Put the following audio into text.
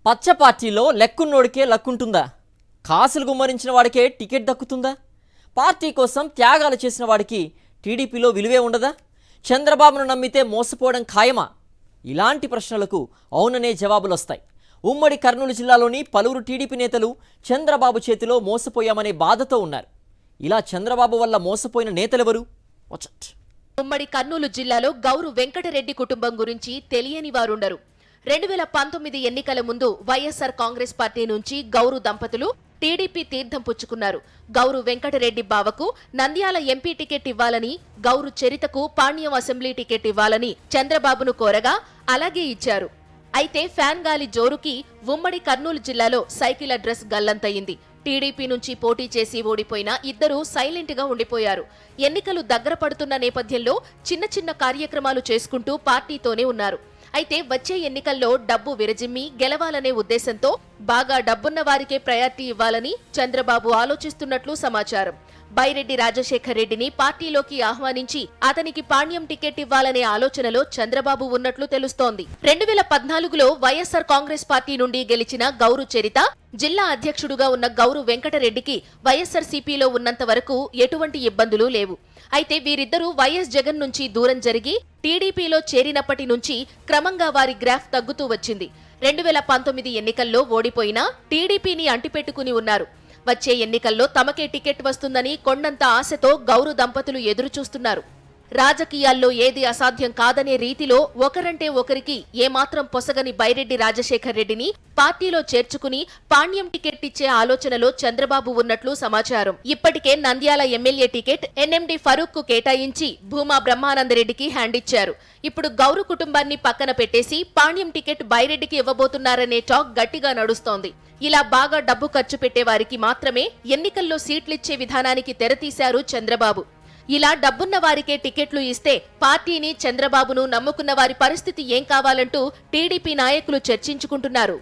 పచ్చ పార్టీలో లెక్కున్నోడికే లక్కుంటుందా? కాసులు గుమ్మరించిన వాడికే టికెట్ దక్కుతుందా? పార్టీ కోసం త్యాగాలు చేసిన వాడికి టీడీపీలో విలువే ఉండదా? చంద్రబాబును నమ్మితే మోసపోవడం ఖాయమా? ఇలాంటి ప్రశ్నలకు అవుననే జవాబులు వస్తాయి. ఉమ్మడి కర్నూలు జిల్లాలోని పలువురు టీడీపీ నేతలు చంద్రబాబు చేతిలో మోసపోయామనే బాధతో ఉన్నారు. ఇలా చంద్రబాబు వల్ల మోసపోయిన నేతలెవరు? వచ్చట్. ఉమ్మడి కర్నూలు జిల్లాలో గౌరు వెంకటరెడ్డి కుటుంబం గురించి తెలియని వారుండరు. 2019 ఎన్నికల ముందు వైఎస్ఆర్ కాంగ్రెస్ పార్టీ నుంచి గౌరు దంపతులు టీడీపీ తీర్థం పుచ్చుకున్నారు. గౌరు వెంకటరెడ్డి బావకు నంద్యాల ఎంపీ టికెట్ ఇవ్వాలని, గౌరు చరితకు పాణ్యం అసెంబ్లీ టికెట్ ఇవ్వాలని చంద్రబాబును కోరగా అలాగే ఇచ్చారు. అయితే ఫ్యాన్ గాలి జోరుకి ఉమ్మడి కర్నూలు జిల్లాలో సైకిల్ అడ్రస్ గల్లంతయింది. టీడీపీ నుంచి పోటీ చేసి ఓడిపోయిన ఇద్దరు సైలెంట్ గా ఉండిపోయారు. ఎన్నికలు దగ్గర పడుతున్న నేపథ్యంలో చిన్న చిన్న కార్యక్రమాలు చేసుకుంటూ పార్టీతోనే ఉన్నారు. అయితే వచ్చే ఎన్నికల్లో డబ్బు విరజిమ్మి గెలవాలనే ఉద్దేశంతో బాగా డబ్బున్న వారికే ప్రయారిటీ ఇవ్వాలని చంద్రబాబు ఆలోచిస్తున్నట్లు సమాచారం. బైరెడ్డి రాజశేఖర్ రెడ్డిని పార్టీలోకి ఆహ్వానించి అతనికి పాణ్యం టికెట్ ఇవ్వాలనే ఆలోచనలో చంద్రబాబు ఉన్నట్లు తెలుస్తోంది. 2014లో వైఎస్ఆర్ కాంగ్రెస్ పార్టీ నుండి గెలిచిన గౌరు చరిత జిల్లా అధ్యక్షుడుగా ఉన్న గౌరు వెంకటరెడ్డికి వైఎస్ఆర్సీపీలో ఉన్నంత వరకు ఎటువంటి ఇబ్బందులు లేవు. అయితే వీరిద్దరూ వైఎస్ జగన్ నుంచి దూరం జరిగి టీడీపీలో చేరినప్పటి నుంచి క్రమంగా వారి గ్రాఫ్ తగ్గుతూ వచ్చింది. 2019 ఎన్నికల్లో ఓడిపోయినా టీడీపీని అంటిపెట్టుకుని ఉన్నారు. వచ్చే ఎన్నికల్లో తమకే టికెట్ వస్తుందని కొండంత ఆశతో గౌరు దంపతులు ఎదురుచూస్తున్నారు. రాజకీయాల్లో ఏది అసాధ్యం కాదనే రీతిలో ఒకరంటే ఒకరికి ఏమాత్రం పొసగని బైరెడ్డి రాజశేఖర్ రెడ్డిని పార్టీలో చేర్చుకుని పాణ్యం టికెట్ ఇచ్చే ఆలోచనలో చంద్రబాబు ఉన్నట్లు సమాచారం. ఇప్పటికే Nandyal MLA ticket NMD Farooq కు కేటాయించి భూమా బ్రహ్మానందరెడ్డికి హ్యాండ్ ఇచ్చారు. ఇప్పుడు గౌరు కుటుంబాన్ని పక్కన పెట్టేసి పాణ్యం టికెట్ బైరెడ్డికి ఇవ్వబోతున్నారనే టాక్ గట్టిగా నడుస్తోంది. ఇలా బాగా డబ్బు ఖర్చు పెట్టే వారికి మాత్రమే ఎన్నికల్లో సీట్లిచ్చే విధానానికి తెరతీశారు చంద్రబాబు. ఇలా డబ్బున్న వారికే టికెట్లు ఇస్తే పార్టీని, చంద్రబాబును నమ్ముకున్న వారి పరిస్థితి ఏం కావాలంటూ టీడీపీ నాయకులు చర్చించుకుంటున్నారు.